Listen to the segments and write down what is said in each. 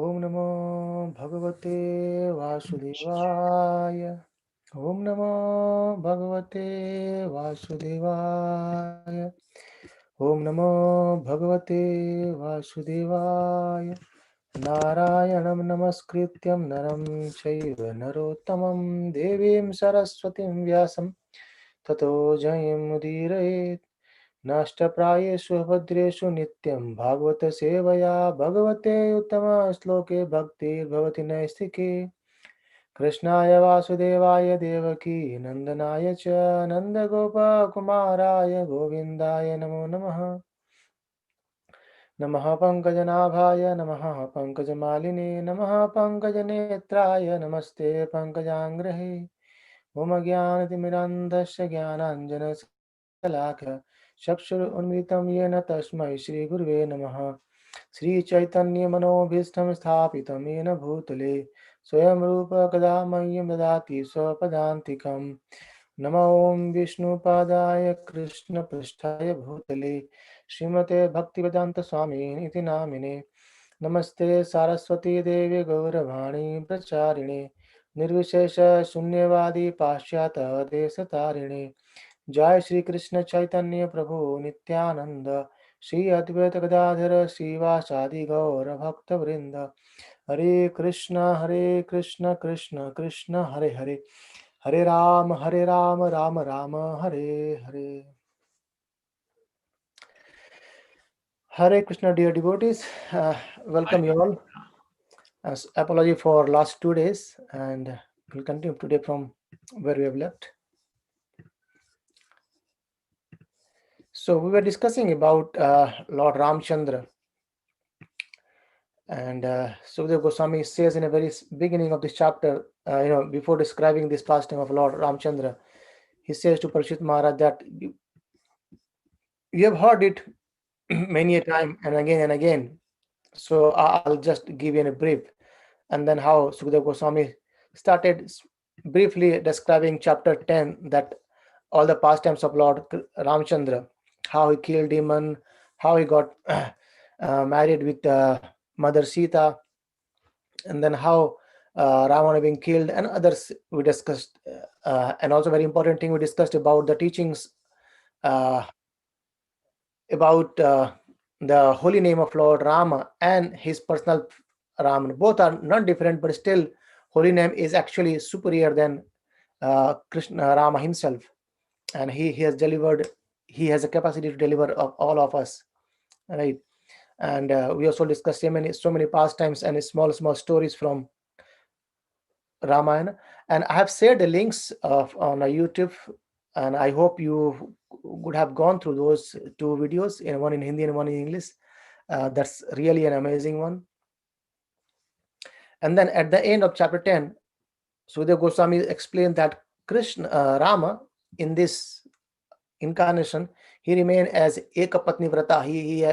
Om Namo Bhagavate Vasudevaya. Om Namo Bhagavate Vasudevaya. Om Namo Bhagavate Vasudevaya. Narayanam Namaskrityam Naram Chaiva Narottamam Devim Saraswatim Vyasam Tato Jayam Mudirayet. नष्टप्रायेषु भद्रेषु नित्यं भागवत सेवया भगवते उत्तम श्लोके भक्तिर्भवति नैस्तिके कृष्णाय वासुदेवाय देवकी नंदनाय च नन्दगोपकुमाराय गोविन्दाय नमो नमः नमः पंकजनाभाय नमः पंकजमालिने नमः पंकजनेत्राय नमस्ते पंकजाङ्ग्रहे मम ज्ञानतिमिरान्धस्य ज्ञानाञ्जनशलाकया चक्षुरुन्मिलितं येन तस्मै श्रीगुरुवे नमः श्रीचैतन्यमनोभीष्टं स्थापितं येन भूतले स्वयं रूप कदा मह्यं ददाति स्वपदान्तिकं नमो ॐ विष्णुपादाय कृष्णपृष्ठाय भूतले श्रीमते भक्तिवेदान्तस्वामिनिति नामिने नमस्ते सारस्वती देवी गौरवाणी प्रचारिणे निर्विशेष शून्यवादी पाश्चात्य देशतारिणे जय श्री कृष्ण चैतन्य प्रभु नित्यानंद श्री अद्वैत गदाधर श्रीवासादि गौर भक्त वृंद हरे Krishna Krishna Krishna Hare Hare Hare Ram Ram Ram Hare Hare. Hare Krishna, dear devotees, welcome you all. Apology for last 2 days, and we'll continue today from where we have left. So we were discussing about Lord Ramacandra, and Sukadeva Goswami says in the very beginning of this chapter, before describing this pastime of Lord Ramacandra, he says to Parikshit Maharaj that you have heard it many a time and again. So I'll just give you a brief, and then how Sukadeva Goswami started briefly describing chapter 10, that all the pastimes of Lord Ramacandra, how he killed demon, how he got married with Mother Sita, and then how Ravana being killed, and others we discussed. And also very important thing we discussed about the teachings uh, about the holy name of Lord Rama and his personal Raman. Both are not different, but still holy name is actually superior than Krishna Rama himself, and he has delivered. He has a capacity to deliver of all of us, right? And we also discussed so many pastimes and small stories from Ramayana, and I have shared the links of on YouTube, and I hope you would have gone through those two videos, one in Hindi and one in English. That's really an amazing one. And then at the end of chapter 10, Sukadeva Goswami explained that Krishna Rama in this incarnation, he remained as Ekapatni Vrata.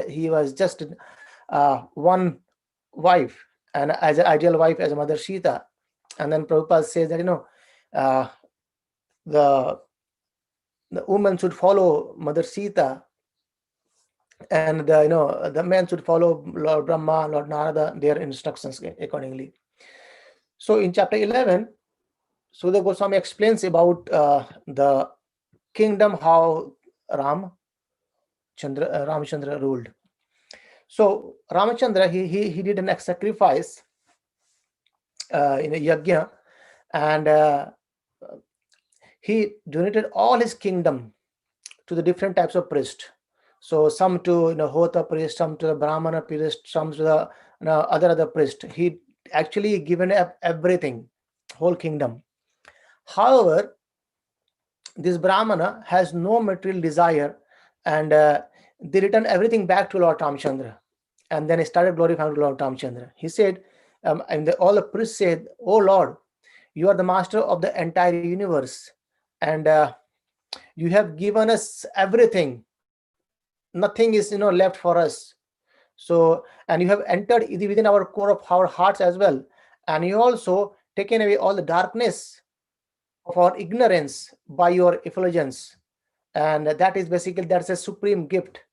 He was just one wife, and as an ideal wife as Mother Sita. And then Prabhupada says that uh, the woman should follow Mother Sita, and the man should follow Lord Brahma, Lord Narada, their instructions accordingly. So in chapter 11, Sukadeva Goswami explains about the kingdom, how Ramacandra ruled. So Ramacandra, he did an sacrifice in a yajna, and he donated all his kingdom to the different types of priests. So some to Hota priest, some to the Brahmana priest, some to the other priest. He actually given up everything, whole kingdom. However, this Brahmana has no material desire, and they return everything back to Lord Ramacandra, and then he started glorifying Lord Ramacandra. He said, and all the priests said, "Oh Lord, you are the master of the entire universe, and you have given us everything. Nothing is left for us. So, and you have entered within our core of our hearts as well, and you also taken away all the darkness of our ignorance by your effulgence, and that's a supreme gift.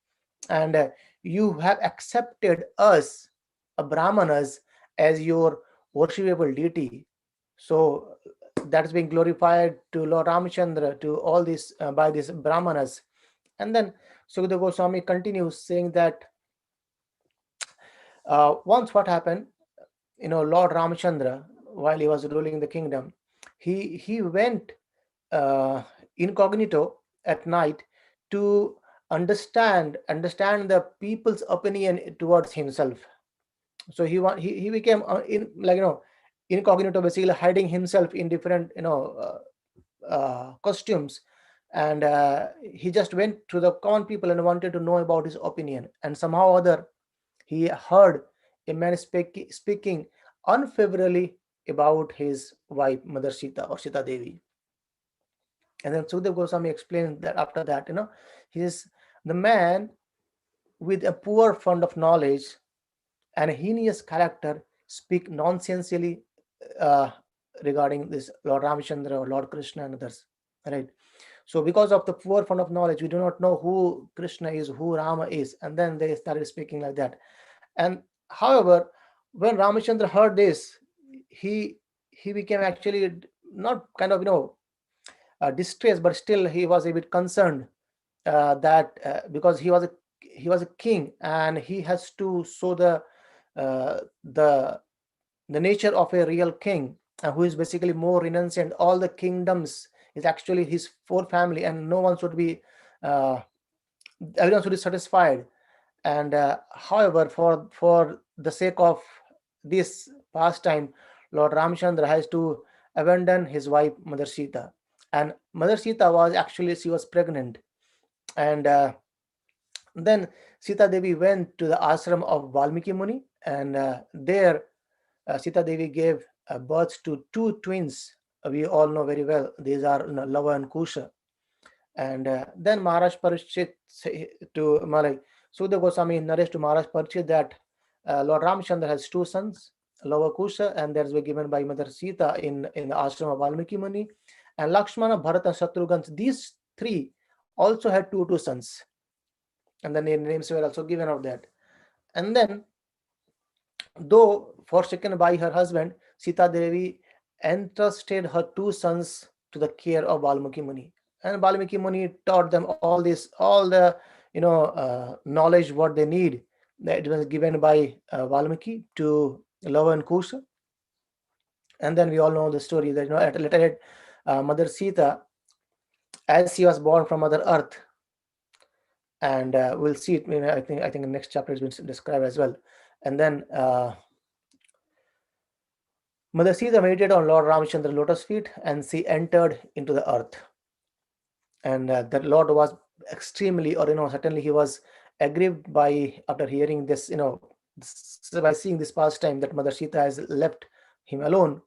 And you have accepted us, brahmanas, as your worshipable deity. So that's being glorified to Lord Ramacandra, to all these by these Brahmanas. And then Sukadeva Goswami continues saying that once what happened, Lord Ramachandra, while he was ruling the kingdom, he went uh, incognito at night to understand the people's opinion towards himself. So he became incognito, basically hiding himself in different costumes, and he just went to the common people and wanted to know about his opinion. And somehow or other he heard a man speaking unfavorably about his wife, Mother Sita or Sita Devi. And then Sukadeva Goswami explained that after that, he is the man with a poor fund of knowledge and a heinous character speak nonsensely uh, regarding this Lord Ramachandra or Lord Krishna and others, right? So because of the poor fund of knowledge, we do not know who Krishna is, who Rama is, and then they started speaking like that. And however, when Ramachandra heard this, he became actually not kind of distressed, but still he was a bit concerned that because he was a king and he has to show uh, the the nature of a real king, who is basically more renunciant. All the kingdoms is actually his four family, and no one should be everyone should be satisfied. And however, for the sake of this pastime, Lord Ramchandra has to abandon his wife Mother Sita. And Mother Sita was actually, she was pregnant. And then Sita Devi went to the ashram of Valmiki Muni, and there Sita Devi gave birth to two twins. We all know very well, these are Lava and Kuśa. And then Maharaj Parikshit to Malay. Sukadeva Goswami narrates to Maharaj Parikshit that Lord Ramchandra has two sons, Lava Kuśa, and that's were given by Mother Sita in the ashram of Valmiki Muni. And Lakshmana, Bharata, and Shatrughan, these three also had two sons. And the names were also given of that. And then, though forsaken by her husband, Sita Devi entrusted her two sons to the care of Valmiki Muni. And Valmiki Muni taught them all the knowledge what they need. That was given by Valmiki to Lava and Kuśa. And then we all know the story that at later Mother Sita, as she was born from Mother Earth, and we'll see it. I think the next chapter has been described as well. And then Mother Sita meditated on Lord Ramachandra's lotus feet, and she entered into the earth. And the Lord was extremely, or certainly he was aggrieved by, after hearing this, by seeing this pastime that Mother Sita has left him alone,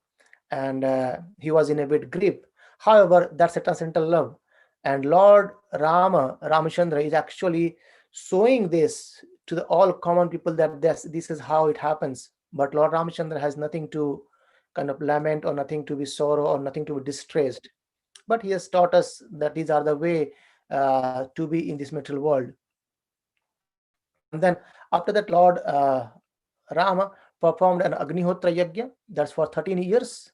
and he was in a bit grief. However, that's a transcendental love, and Lord Ramachandra is actually showing this to the all common people that this is how it happens. But Lord Ramachandra has nothing to kind of lament, or nothing to be sorrow, or nothing to be distressed. But he has taught us that these are the way to be in this material world. And then after that, Lord Rama performed an Agnihotra Yajna, that's for 13 years.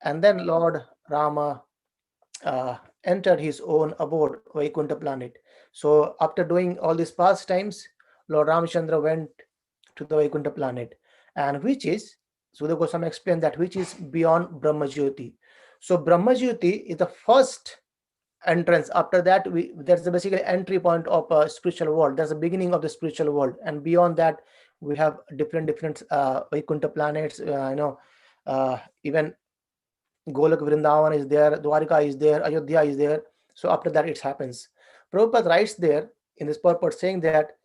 And then Lord Rama entered his own abode, Vaikuntha planet. So after doing all these pastimes, Lord Ramachandra went to the Vaikuntha planet, and which is, Sukadeva Goswami explained that, which is beyond Brahmajyoti. So Brahmajyoti is the first entrance. After that, there's the basically entry point of a spiritual world. There's the beginning of the spiritual world, and beyond that, we have different Vaikuntha planets. Even Golak Vrindavan is there, Dwarika is there, Ayodhya is there. So after that, it happens. Prabhupada writes there in this purport, saying that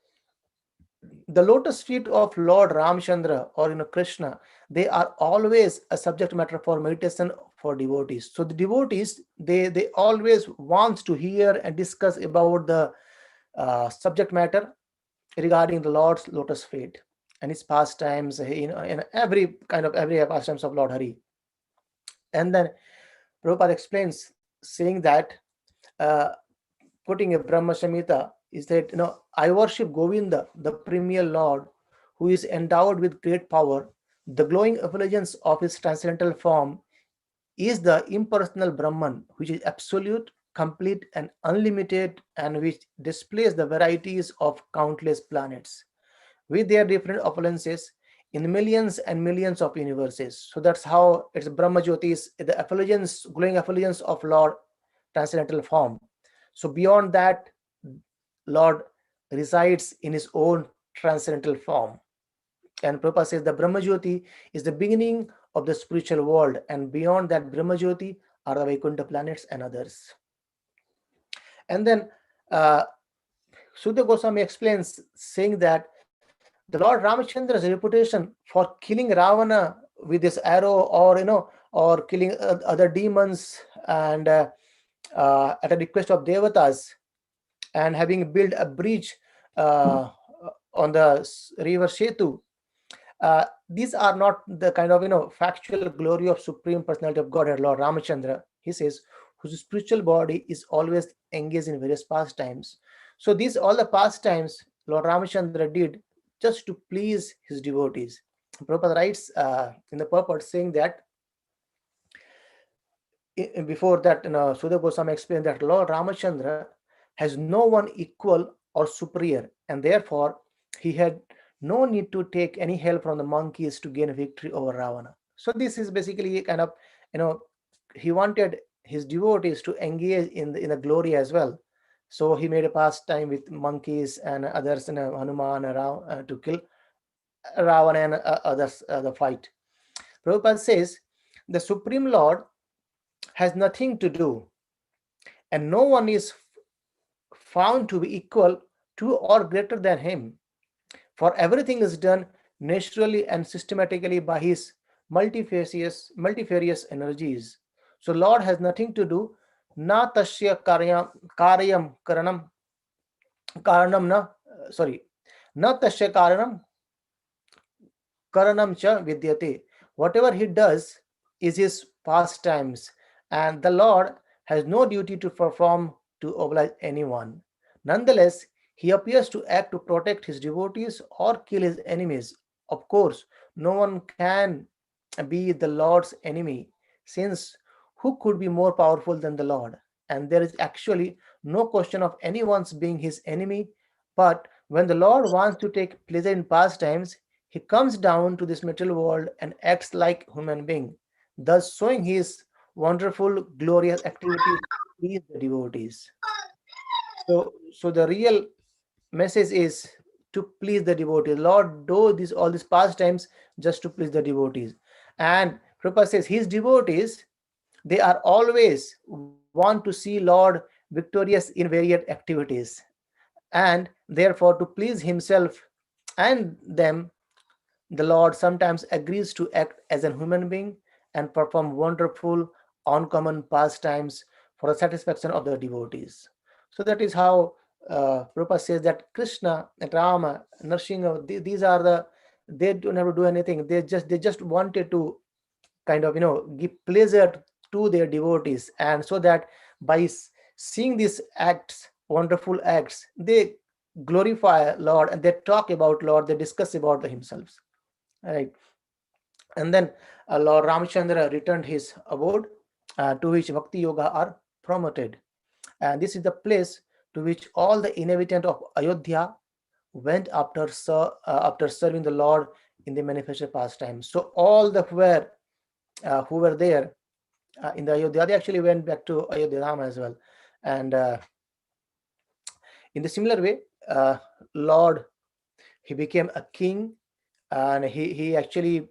the lotus feet of Lord Ramchandra, or Krishna, they are always a subject matter for meditation for devotees. So the devotees, they always want to hear and discuss about the subject matter regarding the Lord's lotus feet and his pastimes, in every pastimes of Lord Hari. And then Prabhupada explains, saying that putting a Brahma Samhita is that, I worship Govinda, the premier Lord, who is endowed with great power, The glowing effulgence of his transcendental form is the impersonal Brahman, which is absolute, complete, and unlimited, and which displays the varieties of countless planets with their different opulences in millions and millions of universes. So that's how it's Brahma Jyoti is the effulgence, glowing effulgence of Lord transcendental form. So beyond that, Lord resides in his own transcendental form. And Prabhupada says the Brahma Jyoti is the beginning of the spiritual world, and beyond that Brahma Jyoti are the Vaikuntha planets and others. And then Sudha Goswami explains, saying that the Lord Ramachandra's reputation for killing Ravana with this arrow, or killing other demons, and at a request of devatas, and having built a bridge on the river Shetu. These are not the kind of factual glory of Supreme Personality of Godhead, Lord Ramachandra. He says, whose spiritual body is always engaged in various pastimes. So these all the pastimes Lord Ramachandra did just to please his devotees. Prabhupada writes in the purport, saying that before that, Sudha Goswami explained that Lord Ramachandra has no one equal or superior, and therefore he had no need to take any help from the monkeys to gain victory over Ravana. So this is basically a kind of, he wanted his devotees to engage in the glory as well. So he made a pastime with monkeys and others, Hanuman to kill Ravana and others, the fight. Prabhupada says the Supreme Lord has nothing to do, and no one is found to be equal to or greater than him. For everything is done naturally and systematically by his multifarious energies. So Lord has nothing to do. Na tasya karyam karanam na sorry. Na tasya karanam cha vidyate. Whatever he does is his pastimes, and the Lord has no duty to perform to oblige anyone. Nonetheless, he appears to act to protect his devotees or kill his enemies. Of course, no one can be the Lord's enemy, since who could be more powerful than the Lord? And there is actually no question of anyone's being his enemy. But when the Lord wants to take pleasure in pastimes, he comes down to this material world and acts like human being, thus showing his wonderful, glorious activities to please the devotees. So the real message is to please the devotees. Lord do this all these pastimes just to please the devotees. And Prabhupada says his devotees, they are always want to see Lord victorious in various activities, and therefore to please himself and them, the Lord sometimes agrees to act as a human being and perform wonderful, uncommon pastimes for the satisfaction of the devotees. So that is how Prabhupada says that Krishna and Rama, Nrsimha, these are they don't have to do anything. They just wanted to kind of give pleasure to their devotees, and so that by seeing these acts, wonderful acts, they glorify Lord and they talk about Lord, they discuss about themselves. Right. And then Lord Ramachandra returned his abode, to which Bhakti Yoga are promoted. And this is the place to which all the inhabitants of Ayodhya went after serving the Lord in the manifested pastime. So all the who were there in the Ayodhya, they actually went back to Ayodhya Dham as well. And in the similar way, Lord, he became a king, and he actually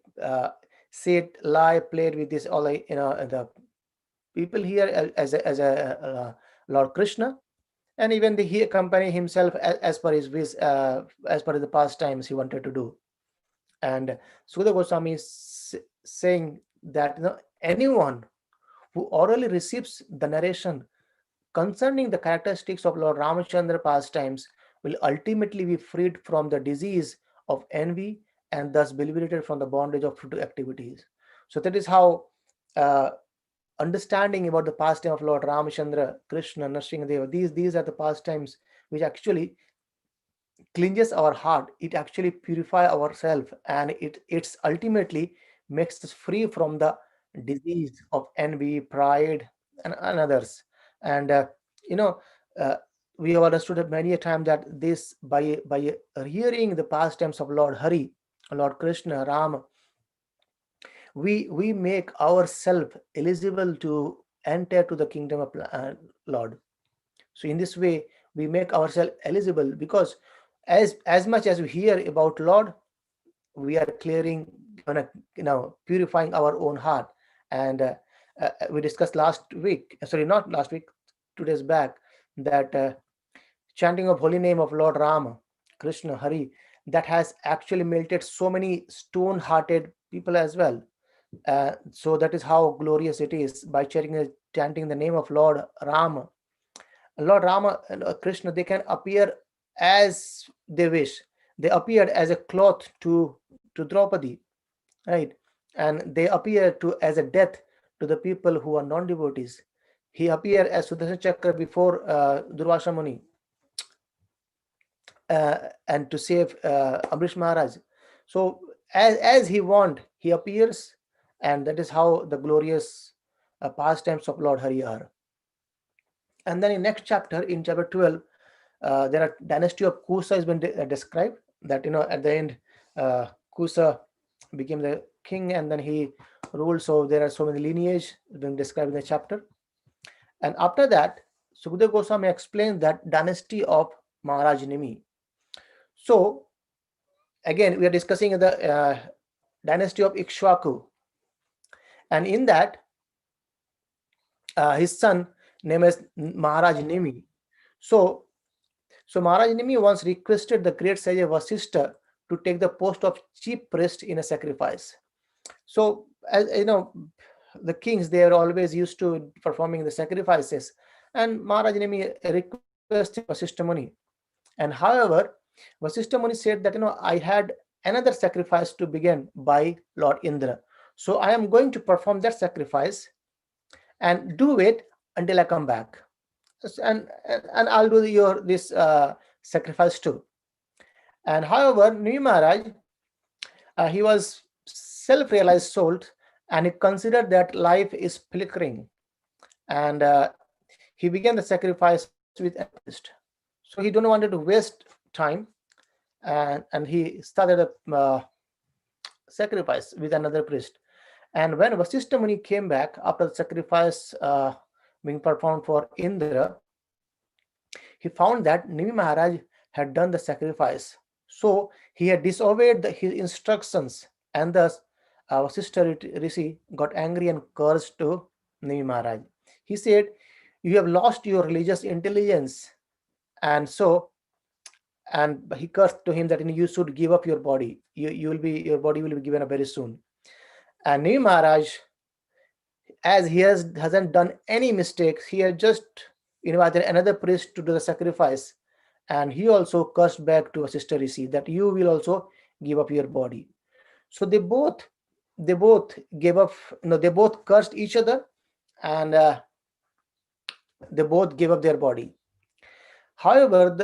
said, lie, played with this all the people here as a Lord Krishna, and even he accompanied himself as per his wish, as per the pastimes he wanted to do. And Sudha Goswami is saying that anyone who orally receives the narration concerning the characteristics of Lord Ramachandra pastimes will ultimately be freed from the disease of envy and thus be liberated from the bondage of fruitive activities. So that is how understanding about the pastime of Lord Ramachandra, Krishna, Nrsimha, these are the pastimes which actually cleanses our heart, it actually purifies ourselves, and it's ultimately makes us free from the disease of envy, pride, and others. And you know, uh, we have understood it many a time that this by hearing the pastimes of Lord Hari, Lord Krishna, Ram, we make ourselves eligible to enter to the kingdom of Lord. So in this way, we make ourselves eligible, because as much as we hear about Lord, we are clearing, purifying our own heart. And we discussed last week, sorry, not last week, 2 days back, that chanting of holy name of Lord Rama, Krishna, Hari, that has actually melted so many stone-hearted people as well. So that is how glorious it is, by chanting the name of Lord Rama. Lord Rama and Krishna, they can appear as they wish. They appeared as a cloth to Draupadi, right? And they appear to as a death to the people who are non-devotees. He appeared as Sudarshan Chakra before Durvasa Muni, and to save Amrish Maharaj. So as he want, he appears, and that is how the glorious pastimes of Lord Hari are. And then in next chapter, in chapter 12, there are dynasty of Kusa has been described. That at the end, Kusa became the king, and then he ruled. So there are so many lineage being described in the chapter. And after that, Sukadeva Goswami explains that dynasty of Mahārāja Nimi. So again, we are discussing the dynasty of Ikshvaku, and in that, his son name is Mahārāja Nimi. So Mahārāja Nimi once requested the great sage Vasishtha to take the post of chief priest in a sacrifice. So, as you know, the kings, they are always used to performing the sacrifices, and Mahārāja Nimi requested Vasishtha Muni. And however, Vasishtha Muni said that I had another sacrifice to begin by Lord Indra, so I am going to perform that sacrifice and do it until I come back, and I'll do this sacrifice too. And however, Nimi Maharaj, he was self-realized soul, and he considered that life is flickering, and he began the sacrifice with a priest. So he don't wanted to waste time, and he started a sacrifice with another priest. And when Vasishtha Muni came back after the sacrifice being performed for Indra, he found that Nimi Maharaj had done the sacrifice. So he had disobeyed his instructions, and thus Vasishtha Rishi got angry and cursed to Nimi Maharaj. He said, "You have lost your religious intelligence," and he cursed to him that you should give up your body. Your body will be given up very soon. And Nimi Maharaj, as he hasn't done any mistakes, he had just invited another priest to do the sacrifice, and he also cursed back to Vasishtha Rishi that you will also give up your body. So they both gave up. They both cursed each other, and they both gave up their body. However,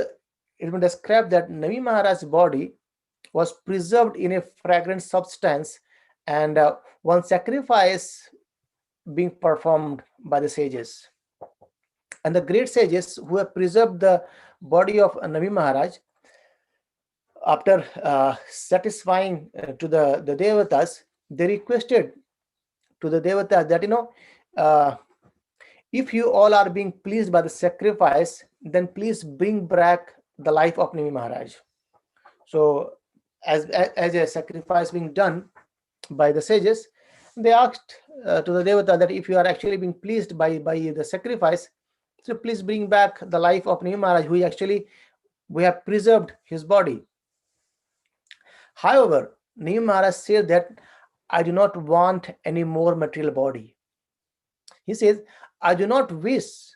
it was described that Nimi Maharaj's body was preserved in a fragrant substance, and one sacrifice being performed by the sages. And the great sages who have preserved the body of Nimi Maharaj, after satisfying to the devatas, they requested to the devatas that if you all are being pleased by the sacrifice, then please bring back the life of Nimi Maharaj. So as a sacrifice being done by the sages, they asked to the devata that if you are actually being pleased by the sacrifice, so please bring back the life of Nimi Maharaj, who actually we have preserved his body. However, Nimi Maharaj said that I do not want any more material body. He says, I do not wish,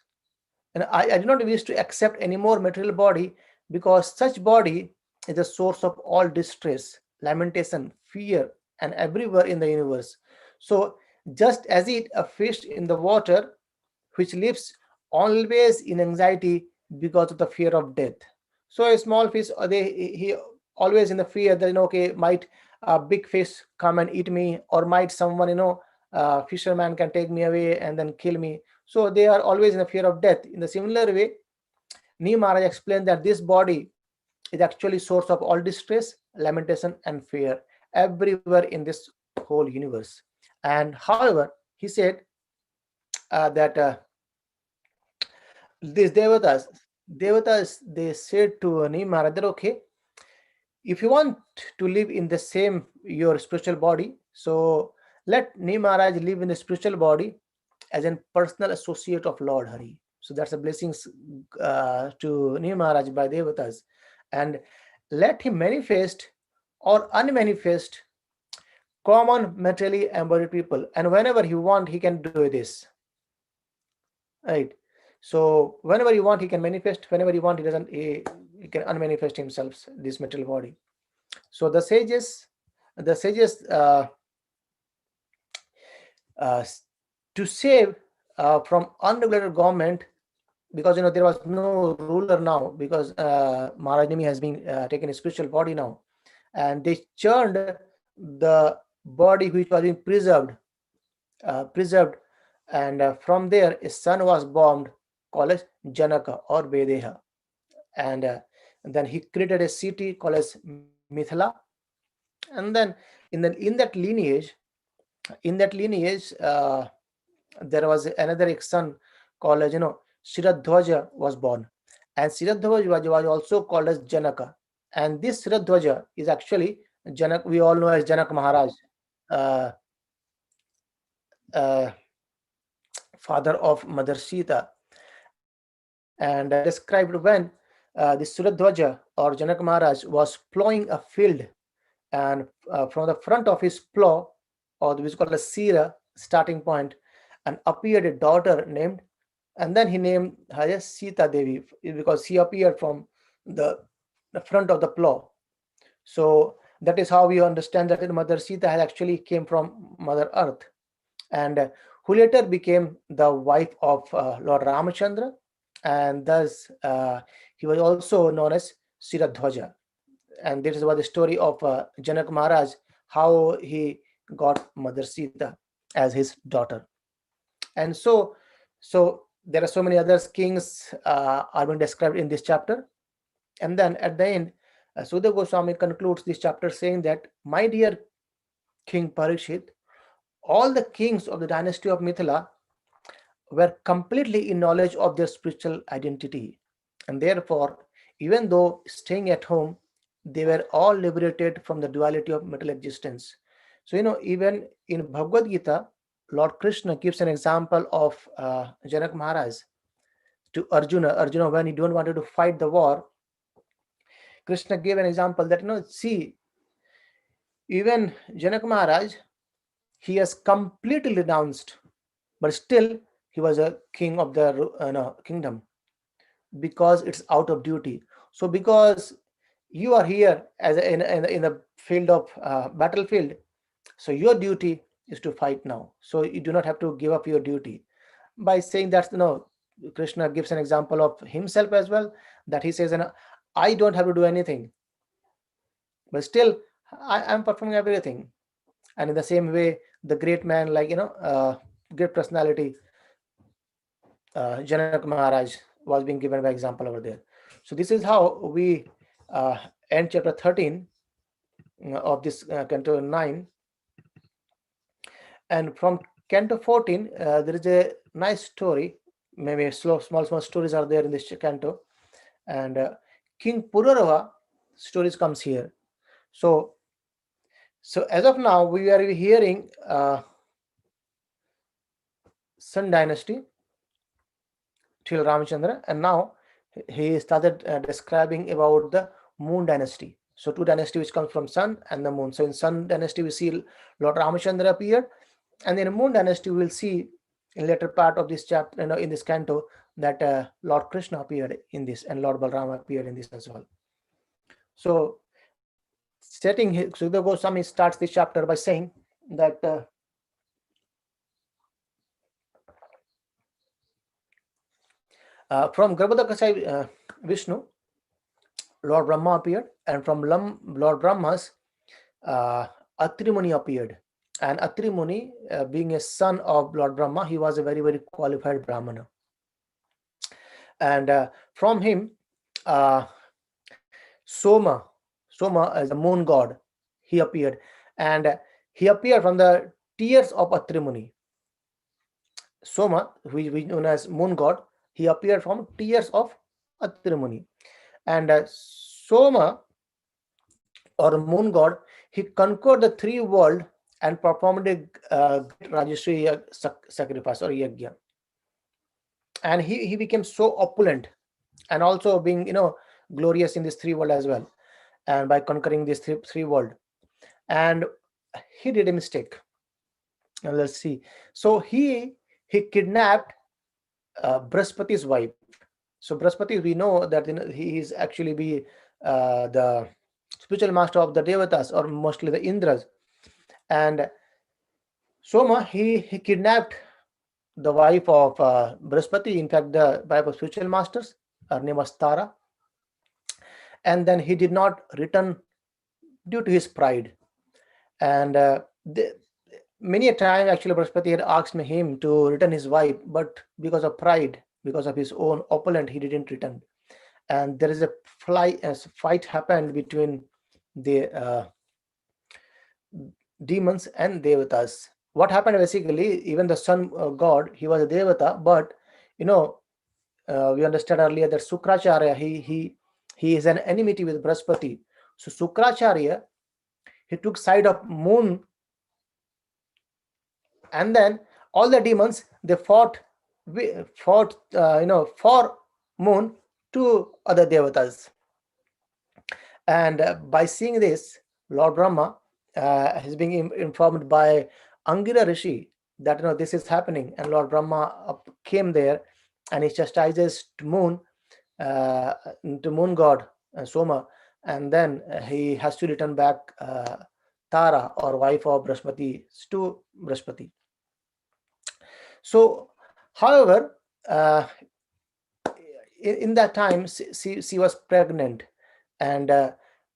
and I do not wish to accept any more material body, because such body is the source of all distress, lamentation, fear, and everywhere in the universe. So just as a fish in the water, which lives always in anxiety because of the fear of death. So a small fish, he always in the fear that, okay, might a big fish come and eat me, or might someone, fisherman can take me away and then kill me. So they are always in the fear of death. In the similar way, Nimi Mahārāja explained that this body is actually source of all distress, lamentation, and fear everywhere in this whole universe. And however, he said that these devatas, they said to Nimi Mahārāja that, okay, if you want to live in the same your spiritual body, so let Nimi Mahārāja live in the spiritual body as a personal associate of Lord Hari. So that's a blessings to Nimi Mahārāja by devatas, and let him manifest or unmanifest common materially embodied people, and whenever he want, he can do this, right? So whenever you want, he can manifest. Whenever you want, he can unmanifest himself, this material body. So the sages uh, to save from unregulated government, because there was no ruler now, because Mahārāja Nimi has been taken a spiritual body now, and they churned the body which was being preserved, and from there a son was born called as Janaka or Vedeha, and then he created a city called as Mithila, and then in that lineage, there was another son called as Shiradhwaja was born, and Shiradhwaja was also called as Janaka, and this Shiradhwaja is actually Janak, we all know as Janak Maharaj, uh, uh, father of Mother Sita, and described when this Shiradhwaja or Janak Maharaj was plowing a field, and from the front of his plow, or which is called a Sira starting point, and appeared a daughter named, and then he named her as Sita Devi, because she appeared from the front of the plow. So that is how we understand that Mother Sita had actually came from Mother Earth, and who later became the wife of Lord Rāmacandra, and thus he was also known as Shiradhwaja. And this was the story of Janak Maharaj, how he got Mother Sita as his daughter. And so there are so many other kings are being described in this chapter. And then at the end, Sudhir Goswami concludes this chapter saying that, my dear King Parikshit, all the kings of the dynasty of Mithila were completely in knowledge of their spiritual identity, and therefore, even though staying at home, they were all liberated from the duality of material existence. So even in Bhagavad Gita, Lord Krishna gives an example of Janak Maharaj to Arjuna, when he don't wanted to fight the war, Krishna gave an example that, see, even Janak Maharaj, he has completely renounced, but still he was a king of the kingdom, because it's out of duty. So because you are here as in the field of battlefield, so your duty is to fight now. So you do not have to give up your duty. By saying that, Krishna gives an example of himself as well, that he says, I don't have to do anything, but still I am performing everything. And in the same way, the great man, like great personality, Janak Maharaj, was being given by example over there. So this is how we end chapter 13 of this Canto 9. And from Canto 14, there is a nice story. Maybe small stories are there in this canto. And King Purūravā stories comes here. So as of now, we are hearing Sun Dynasty till Rāmacandra, and now he started describing about the Moon Dynasty. So two dynasty which comes from Sun and the Moon. So in Sun Dynasty, we see Lord Rāmacandra appeared, and in Moon Dynasty, we will see in later part of this chapter, in this canto, that Lord Krishna appeared in this, and Lord Balrama appeared in this as well. So Sudhir Goswami starts this chapter by saying that from Garbhoda Kasai Vishnu, Lord Brahma appeared, and from Lord Brahma's, Atri Muni appeared. And Atri Muni, being a son of Lord Brahma, he was a very, very qualified Brahmana. And from him, uh, Soma, Soma as a moon god, he appeared. And he appeared from the tears of Atri Muni. Soma, who is known as moon god, he appeared from tears of Atri Muni. And Soma, or moon god, he conquered the three worlds and performed a great Rajashri sacrifice or yajna. And he became so opulent, and also being glorious in this three world as well, and by conquering this three world. And he did a mistake. Now let's see. So he kidnapped Brahaspati's wife. So Brahaspati, we know that he is actually the spiritual master of the Devatas, or mostly the Indras. And Soma, he kidnapped the wife of Brahaspati, in fact the wife of spiritual masters. Her name was Tara. And then he did not return due to his pride. And many a time actually Brahaspati had asked him to return his wife, but because of pride, because of his own opulent, he didn't return. And there is a fight happened between the demons and Devatas. What happened basically, even the sun god, he was a Devata, but we understood earlier that Sukracharya, he is an enmity with Brahaspati. So Sukracharya, he took side of moon, and then all the demons, they fought for moon to other Devatas. And by seeing this, Lord Brahma is being informed by Angira Rishi that this is happening, and Lord Brahma came there, and he chastises moon god Soma, and then he has to return back Tara, or wife of Brahaspati, to Brahaspati. So, however, in that time she was pregnant, and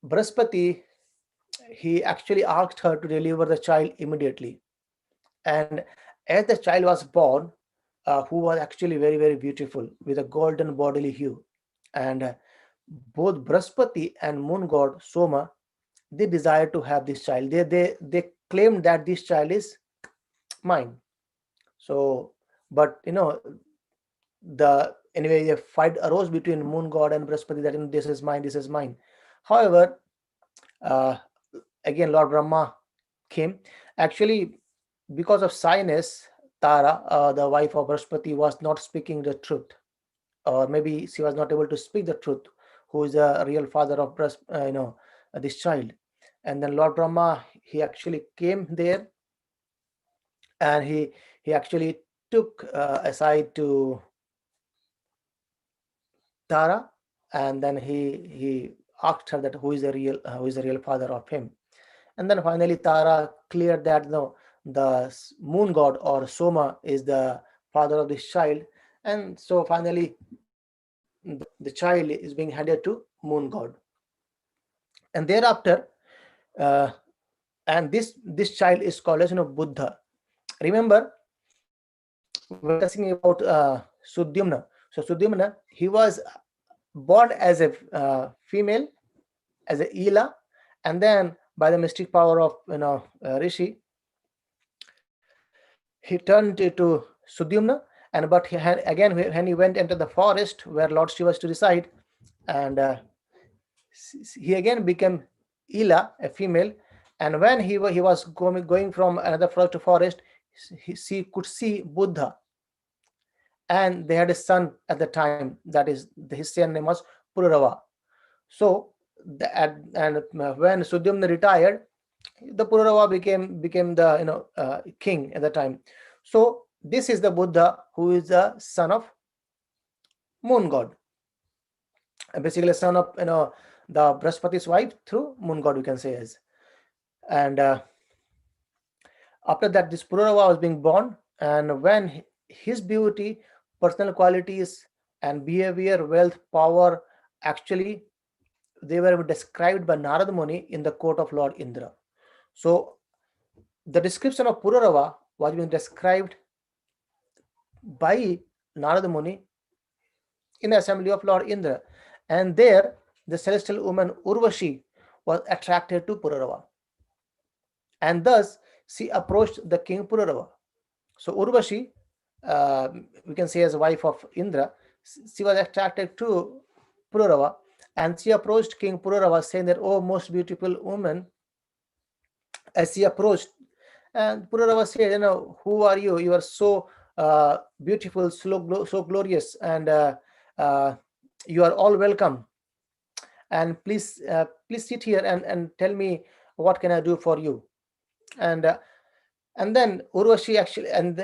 Brahaspati, he actually asked her to deliver the child immediately. And as the child was born, who was actually very, very beautiful with a golden bodily hue, and both Brahaspati and moon god Soma, they desired to have this child. They claimed that this child is mine. So, but anyway, a fight arose between moon god and Brahaspati that this is mine, this is mine. However, again Lord Brahma came. Actually, because of shyness, Tara, the wife of Brahaspati, was not speaking the truth, or maybe she was not able to speak the truth, who is the real father of this child. And then Lord Brahma, he actually came there, and he actually took aside to Tara, and then he asked her that who is the real father of him. And then finally Tara cleared that the moon god, or Soma, is the father of this child. And so finally the child is being handed to moon god. And thereafter, and this child is called as Buddha. Remember, we're discussing about Sudyumna. So Sudyumna, he was born as a female, as a Ila, and then by the mystic power of Rishi, he turned to Sudyumna. And but he had, again, when he went into the forest where Lord Shiva was to reside, and he again became Ila, a female. And when he was going from another forest to forest, he could see Buddha, and they had a son at the time. That is, his son name was Purūravā. So and when Sudyumna retired, the Purūravā became the king at the time. So this is the Buddha, who is the son of moon god, basically son of the Brahaspati's wife through moon god, we can say as. And after that, this Purūravā was being born, and when his beauty, personal qualities, and behavior, wealth, power actually they were described by Narada Muni in the court of Lord Indra. So the description of Purūravā was being described by Narada Muni in the assembly of Lord Indra, and there the celestial woman Urvaśī was attracted to Purūravā, and thus she approached the king Purūravā. So Urvaśī, we can say as a wife of Indra, she was attracted to Purūravā, and she approached King Purūravā saying that, "Oh, most beautiful woman," as she approached, and Purūravā said, "Who are you? You are so beautiful, so glorious, and you are all welcome. And please sit here and tell me what can I do for you." And then Urvaśī actually, and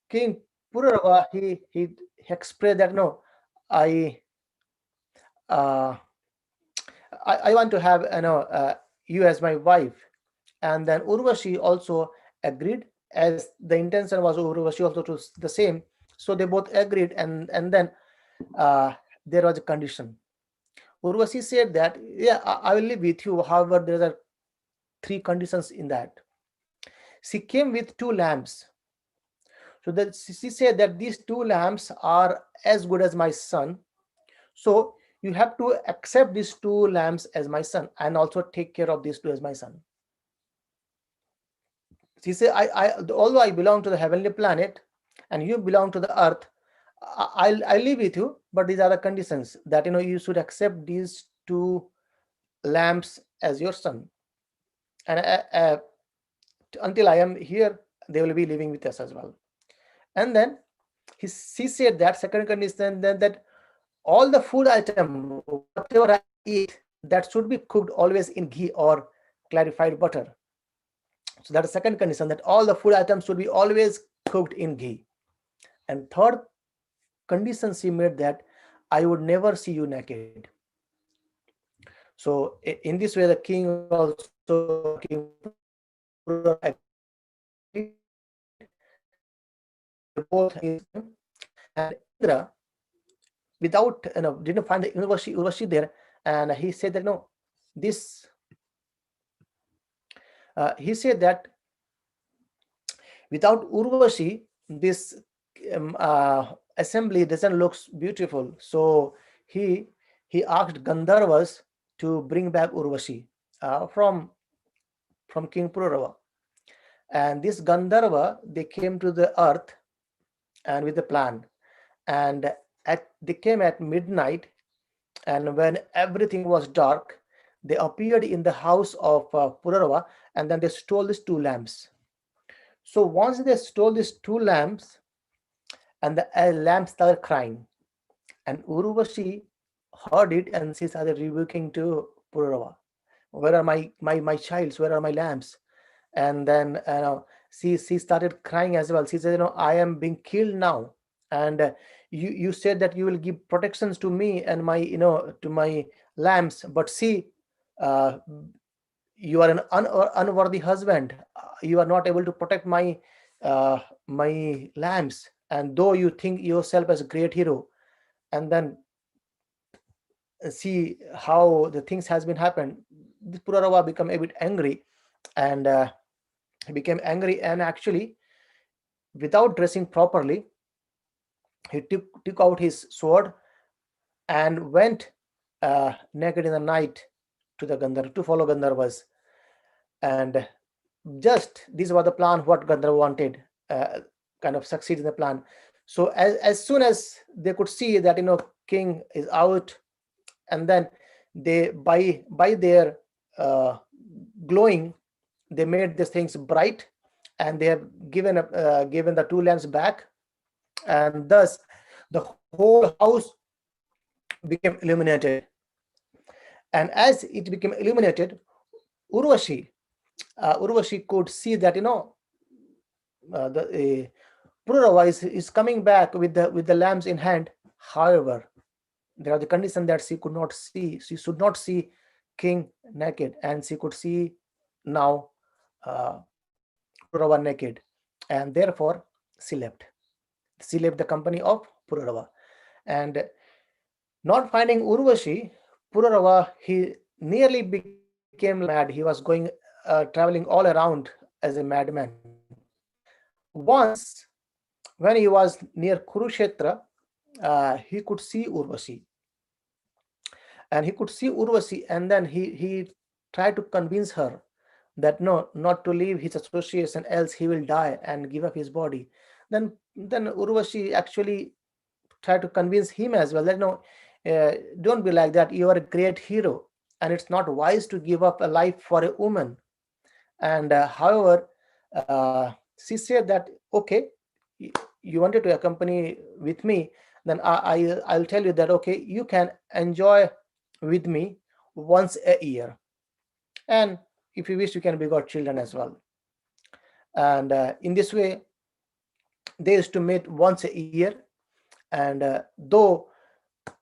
King Purūravā, he expressed that, "No, I want to have you as my wife." And then Urvaśī also agreed, as the intention was Urvaśī also to the same. So they both agreed, and then there was a condition. Urvaśī said that, "Yeah, I will live with you. However, there are 3 conditions in that." She came with 2 lamps. So that she said that these 2 lamps are as good as my son. So you have to accept these 2 lamps as my son and also take care of these 2 as my son. She said, although I belong to the heavenly planet and you belong to the earth, I live with you, but these are the conditions that you should accept these 2 lamps as your son, and until I am here, they will be living with us as well. And then she said that second condition, that all the food item, whatever I eat, that should be cooked always in ghee or clarified butter. So that is second condition, that all the food items should be always cooked in ghee. And third condition she made, that I would never see you naked. So in this way, the king also, King both, and Indra, without didn't find the Urvaśī there, and he said that, "No, this." He said that without Urvaśī, this assembly doesn't look beautiful. So he asked Gandharvas to bring back Urvaśī from King Purūravā. And this Gandharva, they came to the earth and with a plan, and they came at midnight, and when everything was dark, they appeared in the house of Purūravā, and then they stole these 2 lamps. So once they stole these 2 lamps, and the lamps started crying, and Urvaśī heard it, and she started rebuking to Purūravā, "Where are my childs? Where are my lamps?" And then she started crying as well. She said, "I am being killed now, and you said that you will give protections to me and my to my lamps, but see, you are an unworthy husband. You are not able to protect my my lamps, and though you think yourself as a great hero." And then see how the things has been happened. This Purūravā become a bit angry, and he became angry, and actually, without dressing properly, he took out his sword and went naked in the night to the Gandharva, to follow Gandharvas. And just this was the plan, what Gandharva wanted, kind of succeed in the plan. So as soon as they could see that king is out, and then they by their glowing, they made these things bright, and they have given the 2 lamps back, and thus the whole house became illuminated. And as it became illuminated, Urvaśī could see that the Purūravā is coming back with the lamps in hand. However, there are the condition that she should not see king naked, and she could see now Purūravā naked, and therefore she left the company of Purūravā. And not finding Urvaśī, Purūravā, he nearly became mad. He was going, traveling all around as a madman. Once, when he was near Kurukshetra, he could see Urvaśī, and he could see Urvaśī, and then he tried to convince her that no, not to leave his association, else he will die and give up his body. Then Urvaśī actually tried to convince him as well that no, don't be like that. You are a great hero, and it's not wise to give up a life for a woman. And however, she said that okay, you wanted to accompany with me, then I'll tell you that okay, you can enjoy with me once a year, and if you wish, you can begot children as well. And in this way, they used to meet once a year. And though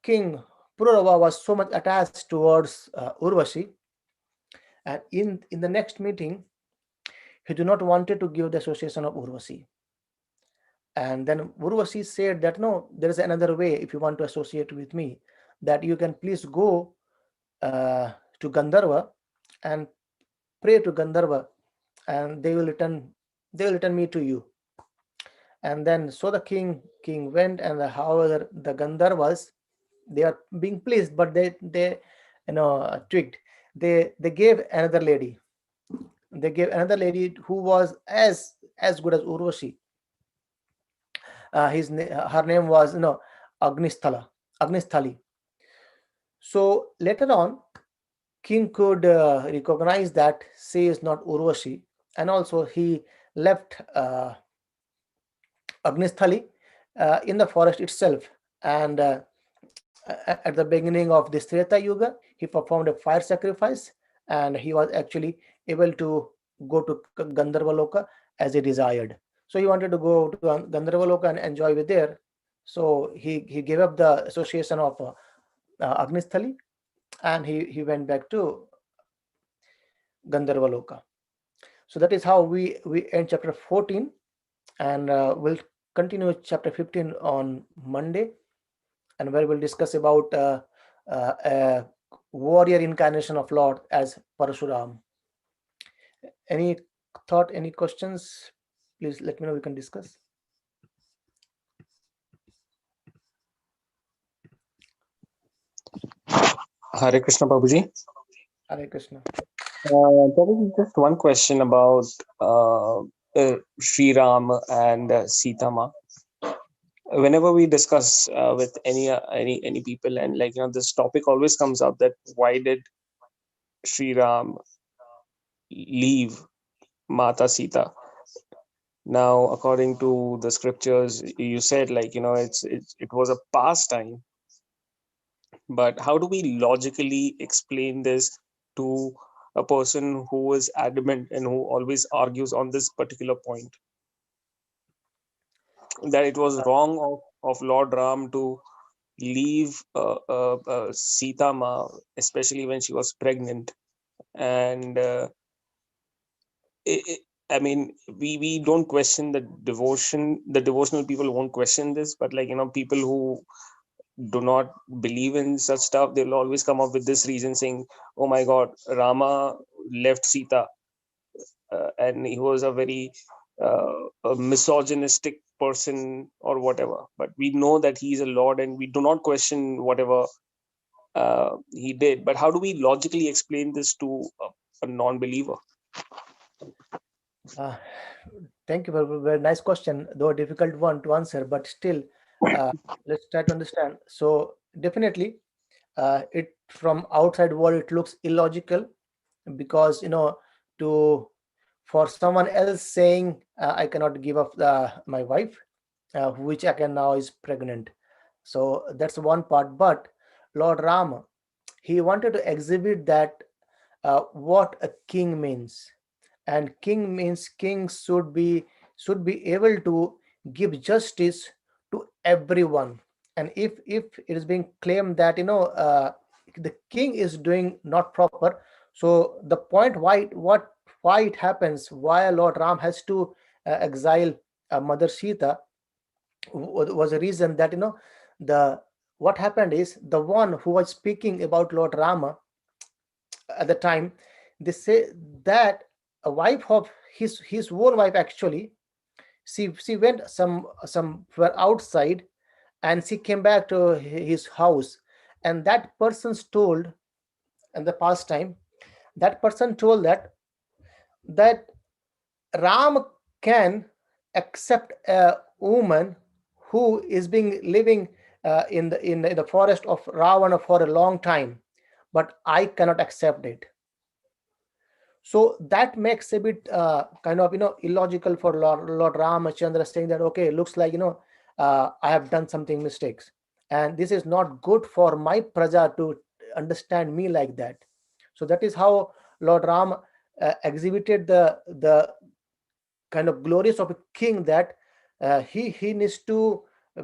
King Purūravā was so much attached towards Urvaśī, and in the next meeting, he did not wanted to give the association of Urvaśī. And then Urvaśī said that no, there is another way. If you want to associate with me, that you can please go to Gandharva and pray to Gandharva, and they will return me to you. And then so the king went, and however the Gandharvas, they are being pleased, but they tweaked. They gave another lady. They gave another lady who was as good as Urvaśī. Her name was Agnisthali. So later on, king could recognize that she is not Urvaśī, and also he left Agnisthali in the forest itself. And at the beginning of this Treta Yuga, he performed a fire sacrifice, and he was actually able to go to Gandharva Loka as he desired. So he wanted to go to Gandharva Loka and enjoy with there. So he gave up the association of Agnisthali, and he went back to Gandharva Loka. So that is how we end chapter 14, and we'll continue chapter 15 on Monday, and where we'll discuss about a warrior incarnation of Lord as Parashuram. Any thought, any questions? Please let me know, we can discuss. Hare Krishna, Babuji. Hare Krishna. There is just one question about Sri Ram and Sita Ma. Whenever we discuss with any people, and this topic always comes up, that why did Sri Ram leave Mata Sita? Now, according to the scriptures, you said it was a pastime. But how do we logically explain this to a person who is adamant and who always argues on this particular point, that it was wrong of Lord Ram to leave Sita Ma, especially when she was pregnant? And I mean, we don't question the devotion. The devotional people won't question this, but people who do not believe in such stuff, they'll always come up with this reason saying, oh my God, Rama left Sita, and he was a very a misogynistic person or whatever. But we know that he's a Lord, and we do not question whatever he did. But how do we logically explain this to a non-believer? Thank you for a very nice question, though a difficult one to answer, but still let's try to understand. So definitely it from outside world it looks illogical, because for someone else saying I cannot give up my wife, which I can now is pregnant. So that's one part. But Lord Rama, he wanted to exhibit that what a king means. And king means king should be able to give justice to everyone. And if it is being claimed that the king is doing not proper, so the point why it happens, why Lord Ram has to exile Mother Sita, was a reason that the what happened is the one who was speaking about Lord Rama at the time, they say that a wife of his own wife actually, she went somewhere outside, and she came back to his house, and that person told, in the past time, that person told that Ram can accept a woman who is being living in the forest of Ravana for a long time, but I cannot accept it. So that makes a bit kind of illogical for Lord Ramacandra, saying that okay, looks like I have done something mistakes, and this is not good for my praja to understand me like that. So that is how Lord Ram exhibited the kind of glories of a king, that he needs to uh,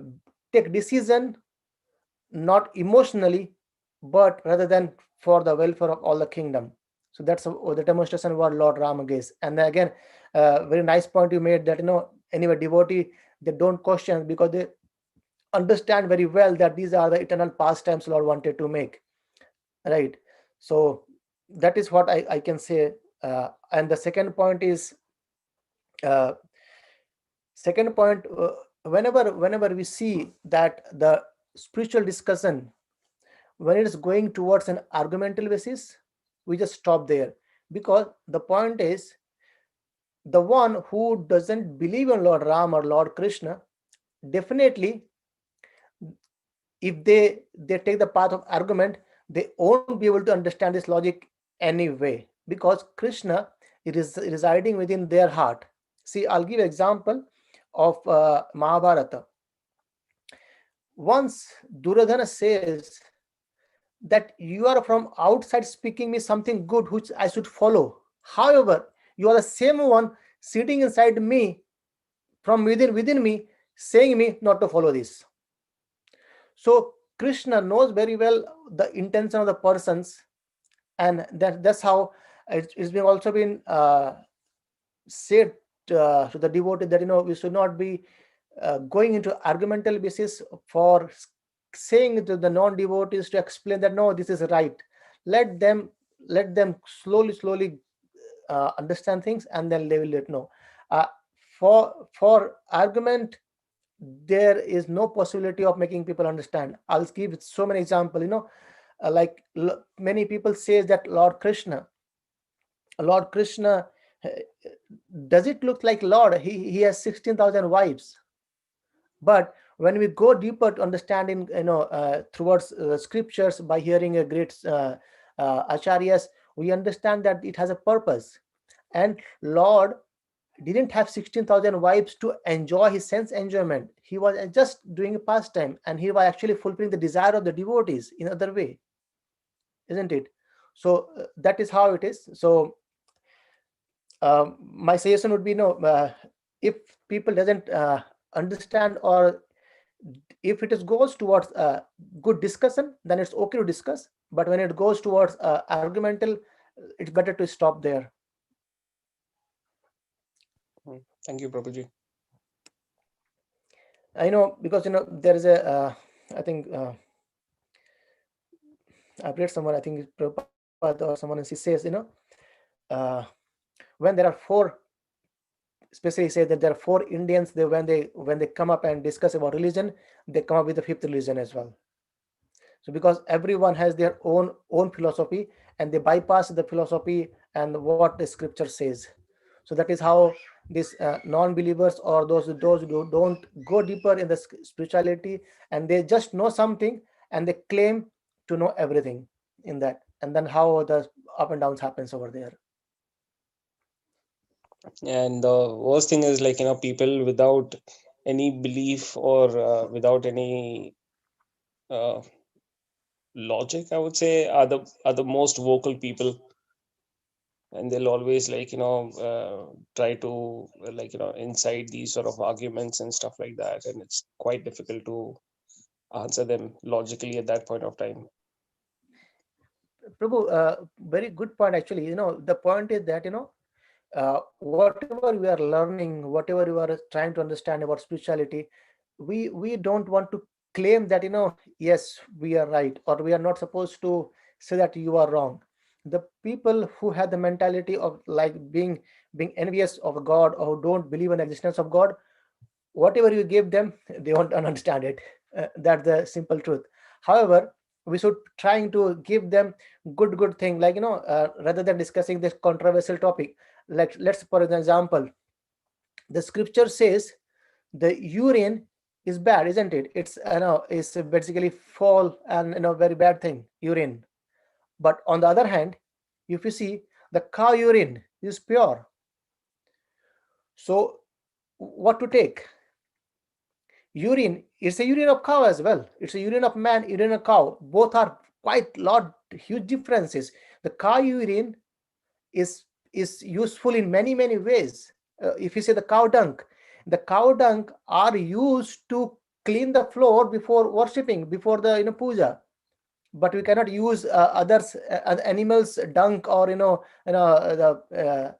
take decision not emotionally, but rather than for the welfare of all the kingdom. So that's the demonstration what Lord Rama gives. And then again, very nice point you made, that anyway, devotee, they don't question, because they understand very well that these are the eternal pastimes Lord wanted to make, right? So that is what I can say. And the second point is, uh, second point, whenever we see that the spiritual discussion, when it is going towards an argumental basis, we just stop there, because the point is, the one who doesn't believe in Lord Ram or Lord Krishna, definitely, if they take the path of argument, they won't be able to understand this logic anyway, because Krishna, it is residing within their heart. See, I'll give example of Mahabharata. Once Duryodhana says that you are from outside speaking me something good which I should follow. However, you are the same one sitting inside me, from within me, saying me not to follow this. So Krishna knows very well the intention of the persons, and that's how it's been also been said to the devotee, that we should not be going into argumental basis for saying to the non-devotees to explain that no, this is right. Let them let them slowly understand things, and then they will let know. uh, for argument, there is no possibility of making people understand. I'll give so many examples. Like many people say that Lord Krishna, uh, does it look like Lord? He has 16,000 wives. But when we go deeper to understanding, towards scriptures, by hearing a great acharyas, we understand that it has a purpose. And Lord didn't have 16,000 wives to enjoy his sense enjoyment. He was just doing a pastime, and he was actually fulfilling the desire of the devotees in other way, isn't it? So that is how it is. So my suggestion would be, if people doesn't understand, or if it is goes towards good discussion, then it's okay to discuss. But when it goes towards argumental, it's better to stop there. Thank you, Prabhuji. I know, because there is a I think I've read somewhere, I think it's Prabhupada or someone else, he says, uh, when there are four, especially say that there are four Indians, they when they come up and discuss about religion, they come up with the fifth religion as well. So because everyone has their own philosophy, and they bypass the philosophy and what the scripture says. So that is how these non-believers, or those who don't go deeper in the spirituality, and they just know something, and they claim to know everything in that, and then how the up and downs happens over there. And the worst thing is, like, people without any belief, or without any uh, logic, I would say, are the most vocal people, and they'll always, like, try to, like, incite these sort of arguments and stuff like that, and it's quite difficult to answer them logically at that point of time. Prabhu, very good point actually. The point is that whatever we are learning, whatever we are trying to understand about spirituality, we don't want to claim that yes, we are right, or we are not supposed to say that you are wrong. The people who have the mentality of like being envious of God, or who don't believe in the existence of God, whatever you give them, they won't understand it. That's the simple truth. However, we should trying to give them good thing, like rather than discussing this controversial topic. Like, let's for example, the scripture says the urine is bad, isn't it? It's it's basically fall and very bad thing, urine. But on the other hand, if you see, the cow urine is pure. So what to take? Urine, it's a urine of cow as well. It's a urine of man, urine of cow. Both are quite lot huge differences. The cow urine is useful in many ways. If you say the cow dung are used to clean the floor before worshipping, before the puja. But we cannot use others animals dung, or the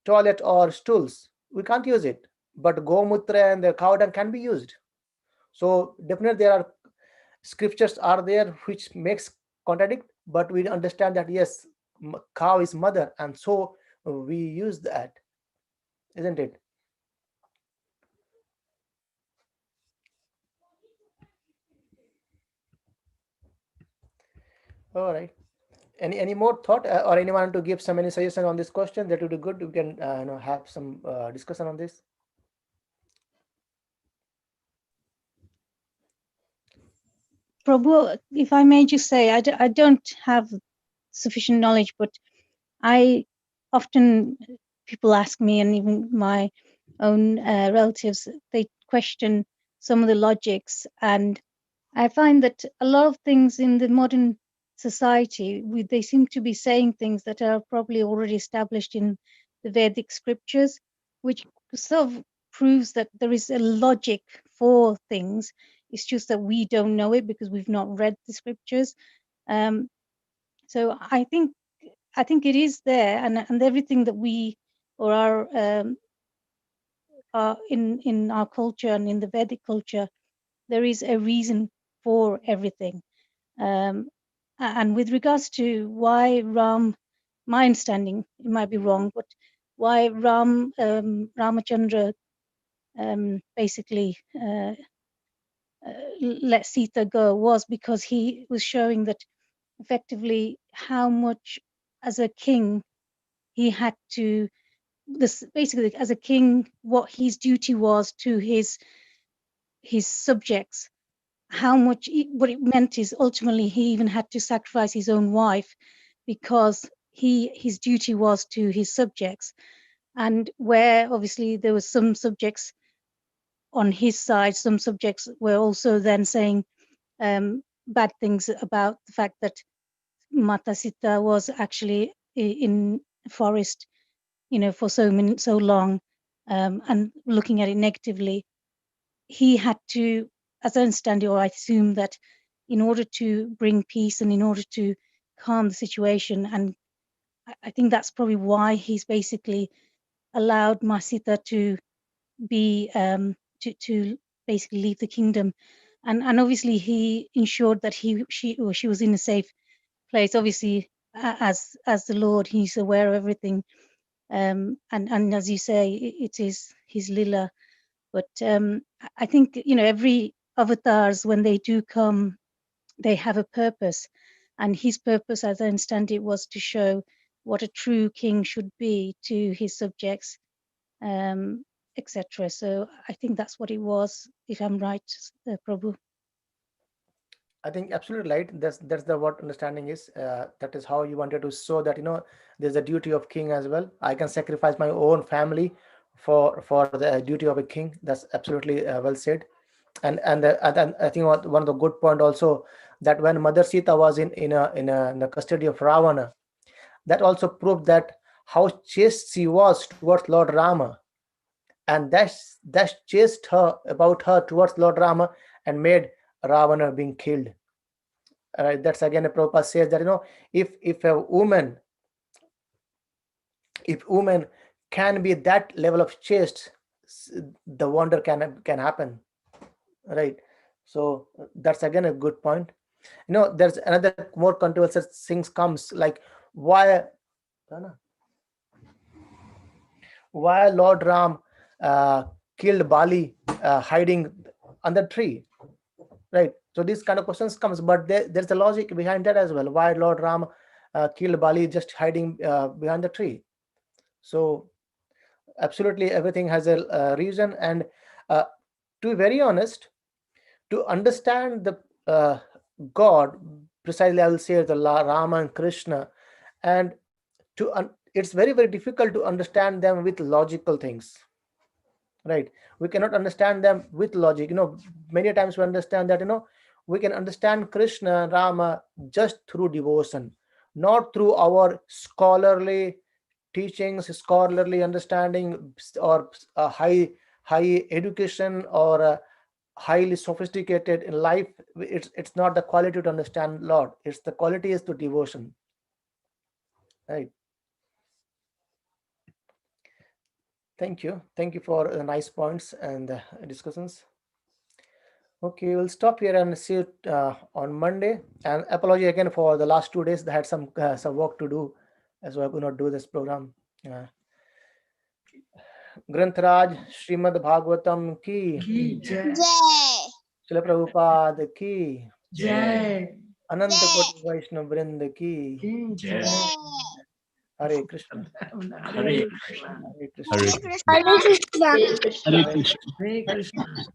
toilet or stools. We can't use it. But gomutra and the cow dung can be used. So definitely there are scriptures are there which makes contradict, but we understand that yes, cow is mother, and so we use that, isn't it? All right. Any more thought, or anyone to give some any suggestion on this question? That would be good. We can have some discussion on this. Prabhu, if I may just say, I don't have sufficient knowledge, but I often, people ask me, and even my own relatives, they question some of the logics, and I find that a lot of things in the modern society, they seem to be saying things that are probably already established in the Vedic scriptures, which sort of proves that there is a logic for things. It's just that we don't know it because we've not read the scriptures. So I think it is there, and everything that we or our in our culture and in the Vedic culture, there is a reason for everything. And with regards to why Ram, my understanding, it might be wrong, but why Ramacandra basically let Sita go was because he was showing that effectively how much as a king he had to, this basically as a king, what his duty was to his subjects, how much what it meant is ultimately he even had to sacrifice his own wife because his duty was to his subjects. And where obviously there was some subjects on his side, some subjects were also then saying bad things about the fact that Mata Sita was actually in forest, for so long, and looking at it negatively. He had to, as I understand it, or I assume that in order to bring peace and in order to calm the situation, and I think that's probably why he's basically allowed Masita to be to basically leave the kingdom, and obviously he ensured that she was in a safe place. Obviously, as the Lord, he's aware of everything, and as you say, it is his lila. But I think every avatars, when they do come, they have a purpose, and his purpose, as I understand it, was to show what a true king should be to his subjects, etc. So I think that's what it was, if I'm right, Prabhu. I think absolutely right. That's the what understanding is. That is how you wanted to show that there's a duty of king as well. I can sacrifice my own family for the duty of a king. That's absolutely well said. And I think one of the good point also, that when Mother Sita was in the custody of Ravana, that also proved that how chaste she was towards Lord Rama, and that chased her about her towards Lord Rama and made Ravana being killed. That's again a Prabhupada says that if a woman, if woman can be that level of chaste, the wonder can happen, right? So that's again a good point. There's another more controversial things comes, like why Lord Ram killed Bali hiding under tree, right? So these kind of questions comes, but there's a logic behind that as well. Why Lord Ram killed Bali just hiding behind the tree? So absolutely everything has a reason. And to be very honest, to understand the God precisely, I will say the Rama and Krishna, and it's very, very difficult to understand them with logical things, right? We cannot understand them with logic. Many times we understand that we can understand Krishna, Rama just through devotion, not through our scholarly teachings, scholarly understanding, or high education, or highly sophisticated in life. It's not the quality to understand Lord, it's the quality is to devotion, right? Thank you for the nice points and discussions. Okay, we'll stop here and see you on Monday. And apology again for the last 2 days. I had some work to do, so I could not do this program. ग्रंथराज Shrimad Bhagavatam की जय श्रील प्रभुपाद की जय अनंत कोटि वैष्णव वृंद की जय हरे कृष्ण हरे कृष्ण हरे Krishna Hare Krishna. हरे Krishna Hare Krishna. हरे कृष्ण